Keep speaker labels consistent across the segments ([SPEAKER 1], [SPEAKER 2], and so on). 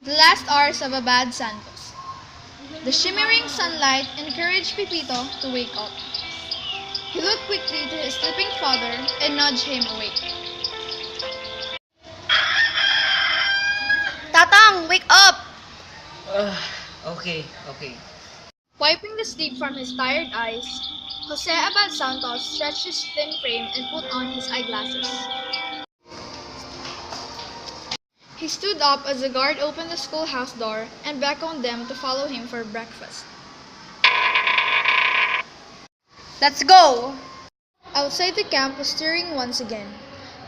[SPEAKER 1] The last hours of a bad Santos. The shimmering sunlight encouraged Pepito to wake up. He looked quickly to his sleeping father and nudged him awake.
[SPEAKER 2] Tatang, wake up!
[SPEAKER 3] Okay.
[SPEAKER 1] Wiping the sleep from his tired eyes, Jose Abad Santos stretched his thin frame and put on his eyeglasses. He stood up as the guard opened the schoolhouse door and beckoned them to follow him for breakfast.
[SPEAKER 2] Let's go!
[SPEAKER 1] Outside the camp was stirring once again.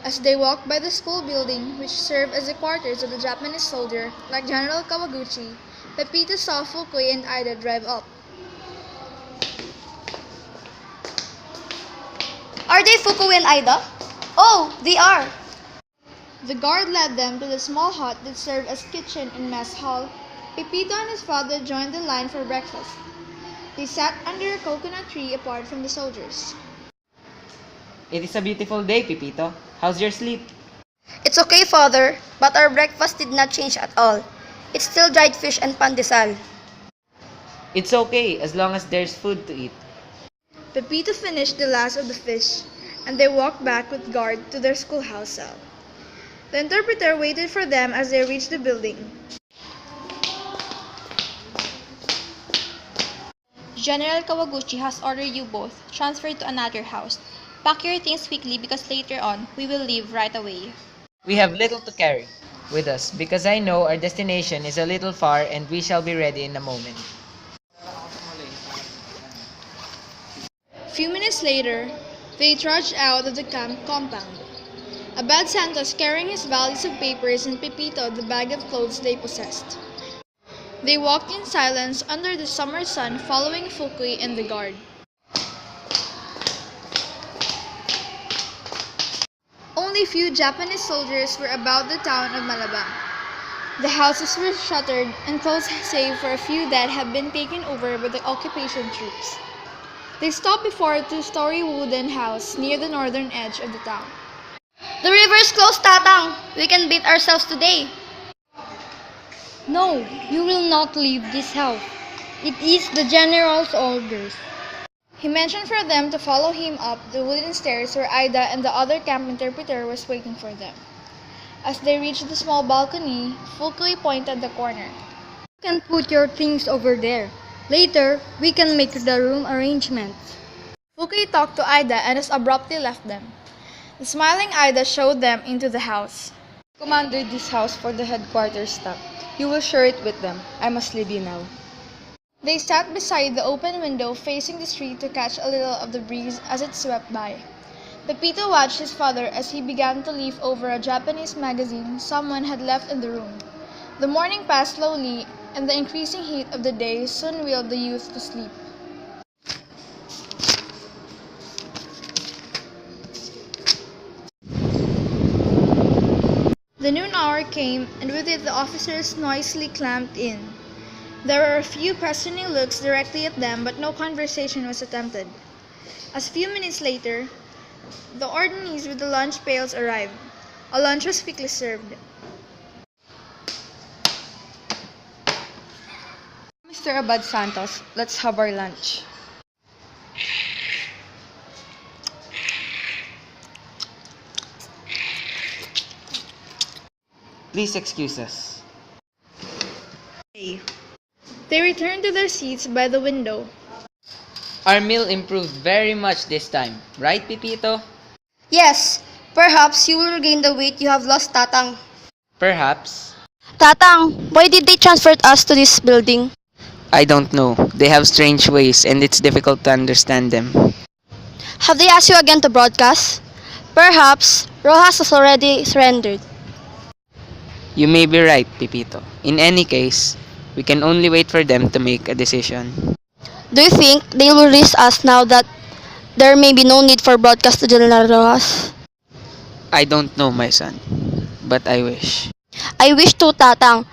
[SPEAKER 1] As they walked by the school building, which served as the quarters of the Japanese soldier like General Kawaguchi, Pepito saw Fukui and Ida drive up.
[SPEAKER 2] Are they Fukui and Ida? Oh, they are!
[SPEAKER 1] The guard led them to the small hut that served as kitchen and mess hall. Pepito and his father joined the line for breakfast. They sat under a coconut tree apart from the soldiers.
[SPEAKER 3] It is a beautiful day, Pepito. How's your sleep?
[SPEAKER 2] It's okay, father, but our breakfast did not change at all. It's still dried fish and pandesal.
[SPEAKER 3] It's okay as long as there's food to eat.
[SPEAKER 1] Pepito finished the last of the fish, and they walked back with guard to their schoolhouse cell. The interpreter waited for them as they reached the building.
[SPEAKER 4] General Kawaguchi has ordered you both transferred to another house. Pack your things quickly because later on, we will leave right away.
[SPEAKER 3] We have little to carry with us because I know our destination is a little far and we shall be ready in a moment.
[SPEAKER 1] A few minutes later, they trudged out of the camp compound. Abad Santos carrying his valise of papers and Pepito the bag of clothes they possessed. They walked in silence under the summer sun following Fukui and the guard. Only few Japanese soldiers were about the town of Malabang. The houses were shuttered and closed save for a few that had been taken over by the occupation troops. They stopped before a two-story wooden house near the northern edge of the town.
[SPEAKER 2] The river is closed, Tatang. We can beat ourselves today.
[SPEAKER 5] No, you will not leave this house. It is the general's orders.
[SPEAKER 1] He mentioned for them to follow him up the wooden stairs where Ida and the other camp interpreter was waiting for them. As they reached the small balcony, Fukui pointed the corner.
[SPEAKER 5] You can put your things over there. Later, we can make the room arrangements.
[SPEAKER 1] Fukui talked to Ida and as abruptly left them. The smiling Ida showed them into the house.
[SPEAKER 5] Commander this house for the headquarters staff. You will share it with them. I must leave you now.
[SPEAKER 1] They sat beside the open window facing the street to catch a little of the breeze as it swept by. Pepito watched his father as he began to leaf over a Japanese magazine someone had left in the room. The morning passed slowly, and the increasing heat of the day soon willed the youth to sleep. The noon hour came, and with it the officers noisily clamped in. There were a few questioning looks directly at them, but no conversation was attempted. As a few minutes later, the orderlies with the lunch pails arrived. A lunch was quickly served.
[SPEAKER 5] Mr. Abad Santos, let's have our lunch.
[SPEAKER 3] Please excuse us.
[SPEAKER 1] They returned to their seats by the window.
[SPEAKER 3] Our meal improved very much this time, right, Pepito?
[SPEAKER 2] Yes, perhaps you will regain the weight you have lost, Tatang.
[SPEAKER 3] Perhaps.
[SPEAKER 2] Tatang, why did they transfer us to this building?
[SPEAKER 3] I don't know. They have strange ways and it's difficult to understand them.
[SPEAKER 2] Have they asked you again to broadcast? Perhaps Rojas has already surrendered.
[SPEAKER 3] You may be right, Pepito. In any case, we can only wait for them to make a decision.
[SPEAKER 2] Do you think they will release us now that there may be no need for broadcast to General Rojas?
[SPEAKER 3] I don't know, my son, but I wish.
[SPEAKER 2] I wish to, Tatang,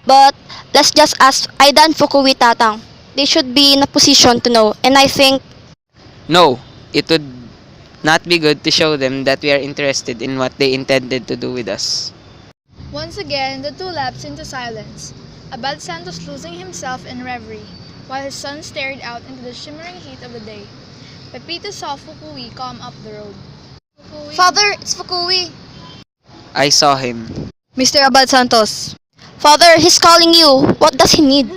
[SPEAKER 2] but let's just ask Aida and Fukui, Tatang. They should be in a position to know, and I think...
[SPEAKER 3] No, it would not be good to show them that we are interested in what they intended to do with us.
[SPEAKER 1] Once again, the two lapsed into silence, Abad Santos losing himself in reverie, while his son stared out into the shimmering heat of the day. Pepito saw Fukui come up the road. Fukui.
[SPEAKER 2] Father, it's Fukui.
[SPEAKER 3] I saw him.
[SPEAKER 5] Mr. Abad Santos,
[SPEAKER 2] Father, he's calling you. What does he need?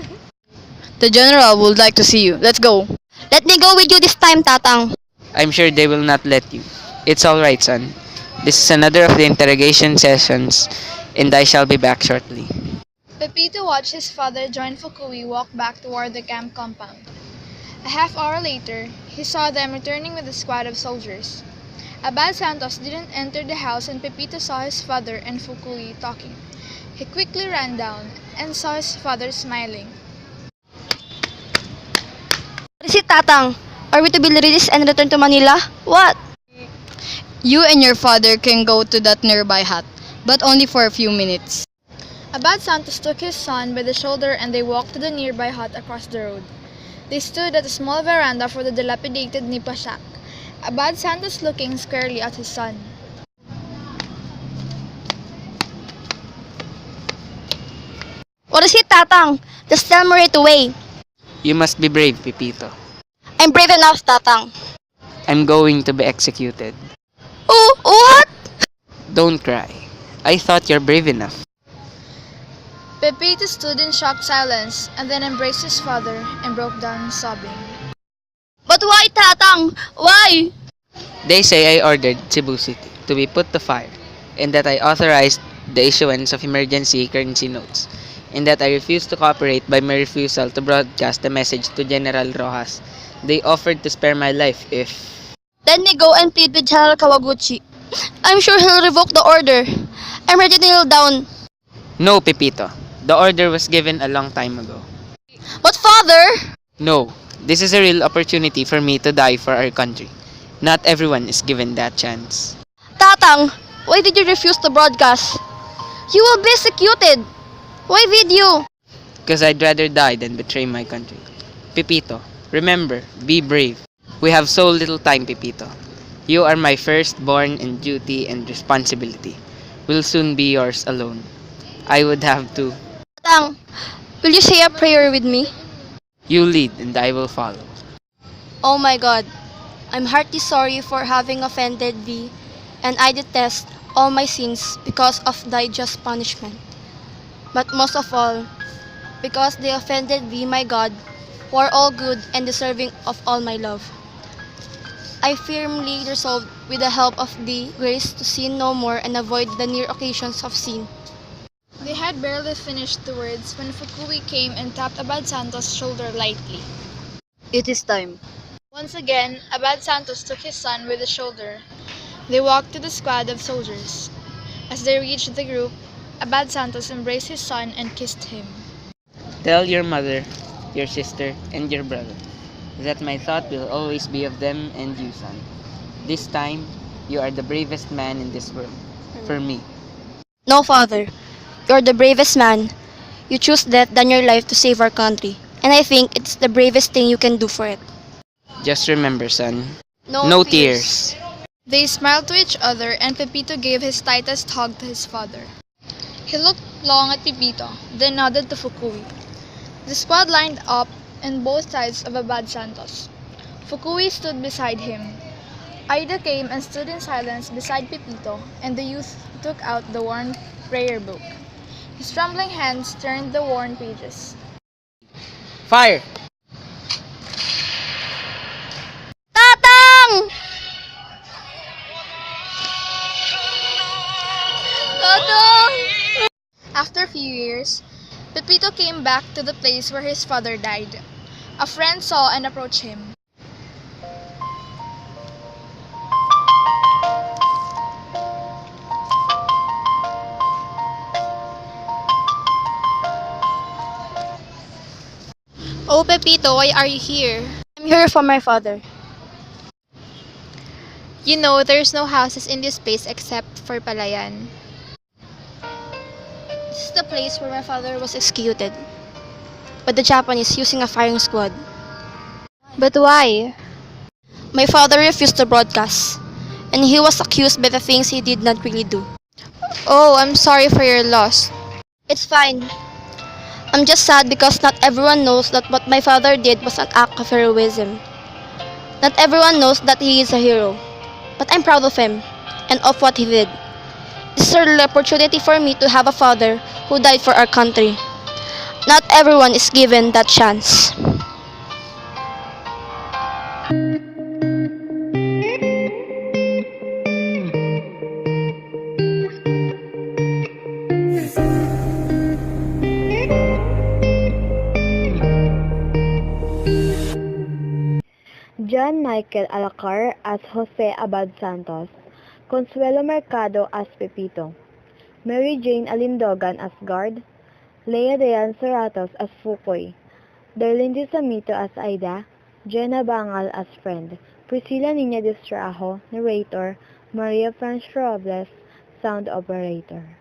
[SPEAKER 5] the general would like to see you. Let's go.
[SPEAKER 2] Let me go with you this time, Tatang.
[SPEAKER 3] I'm sure they will not let you. It's alright, son. This is another of the interrogation sessions, and I shall be back shortly.
[SPEAKER 1] Pepito watched his father join Fukui walk back toward the camp compound. A half hour later, he saw them returning with a squad of soldiers. Abad Santos didn't enter the house and Pepito saw his father and Fukui talking. He quickly ran down and saw his father smiling.
[SPEAKER 2] What is it, Tatang? Are we to be released and return to Manila? What?
[SPEAKER 5] You and your father can go to that nearby hut, but only for a few minutes.
[SPEAKER 1] Abad Santos took his son by the shoulder and they walked to the nearby hut across the road. They stood at a small veranda for the dilapidated nipa shack, Abad Santos looking squarely at his son.
[SPEAKER 2] What is it, Tatang? Just tell me right away.
[SPEAKER 3] You must be brave, Pepito.
[SPEAKER 2] I'm brave enough, Tatang.
[SPEAKER 3] I'm going to be executed.
[SPEAKER 2] Oh, what?
[SPEAKER 3] Don't cry. I thought you're brave enough.
[SPEAKER 1] Pepito stood in shocked silence and then embraced his father and broke down sobbing.
[SPEAKER 2] But why, Tatang? Why?
[SPEAKER 3] They say I ordered Cebu City to be put to fire, and that I authorized the issuance of emergency currency notes, and that I refused to cooperate by my refusal to broadcast the message to General Rojas. They offered to spare my life if...
[SPEAKER 2] Let me go and plead with General Kawaguchi. I'm sure he'll revoke the order. I'm ready to kneel down.
[SPEAKER 3] No, Pepito. The order was given a long time ago.
[SPEAKER 2] But father!
[SPEAKER 3] No, this is a real opportunity for me to die for our country. Not everyone is given that chance.
[SPEAKER 2] Tatang, why did you refuse to broadcast? You will be executed. Why did you?
[SPEAKER 3] Because I'd rather die than betray my country. Pepito, remember, be brave. We have so little time, Pepito. You are my firstborn in duty and responsibility. Will soon be yours alone. I would have to.
[SPEAKER 2] Tatang, will you say a prayer with me?
[SPEAKER 3] You lead and I will follow.
[SPEAKER 2] Oh my God, I'm heartily sorry for having offended thee, and I detest all my sins because of thy just punishment. But most of all, because they offended thee, my God, who are all good and deserving of all my love. I firmly resolved, with the help of thee, grace, to sin no more and avoid the near occasions of sin.
[SPEAKER 1] They had barely finished the words when Fukui came and tapped Abad Santos' shoulder lightly.
[SPEAKER 5] It is time.
[SPEAKER 1] Once again, Abad Santos took his son with the shoulder. They walked to the squad of soldiers. As they reached the group, Abad Santos embraced his son and kissed him.
[SPEAKER 3] Tell your mother, your sister, and your brother that my thought will always be of them and you, son. This time, you are the bravest man in this world. For me.
[SPEAKER 2] No, father. You're the bravest man. You choose death than your life to save our country. And I think it's the bravest thing you can do for it.
[SPEAKER 3] Just remember, son.
[SPEAKER 2] No,
[SPEAKER 3] No tears.
[SPEAKER 1] They smiled to each other and Pepito gave his tightest hug to his father. He looked long at Pepito, then nodded to Fukui. The squad lined up on both sides of Abad Santos. Fukui stood beside him. Aida came and stood in silence beside Pepito, and the youth took out the worn prayer book. His trembling hands turned the worn pages.
[SPEAKER 3] Fire!
[SPEAKER 2] Tatang! Tatang!
[SPEAKER 1] After a few years, Pepito came back to the place where his father died. A friend saw and approached him.
[SPEAKER 4] Oh, Pepito, why are you here?
[SPEAKER 2] I'm here for my father.
[SPEAKER 4] You know, there's no houses in this place except for Palayan.
[SPEAKER 2] This is the place where my father was executed by the Japanese using a firing squad.
[SPEAKER 4] But why?
[SPEAKER 2] My father refused to broadcast, and he was accused by the things he did not really do.
[SPEAKER 4] Oh, I'm sorry for your loss.
[SPEAKER 2] It's fine. I'm just sad because not everyone knows that what my father did was an act of heroism. Not everyone knows that he is a hero. But I'm proud of him and of what he did. This is a real opportunity for me to have a father who died for our country. Not everyone is given that chance.
[SPEAKER 6] John Michael Alacar as Jose Abad Santos, Consuelo Mercado as Pepito, Mary Jane Alindogan as Guard, Leah Soratos as Fukoy, Darlene desamito as Aida, Jennah bangal as Friend, Priscilla distrajo, narrator, Maria Francioa Robles, sound operator.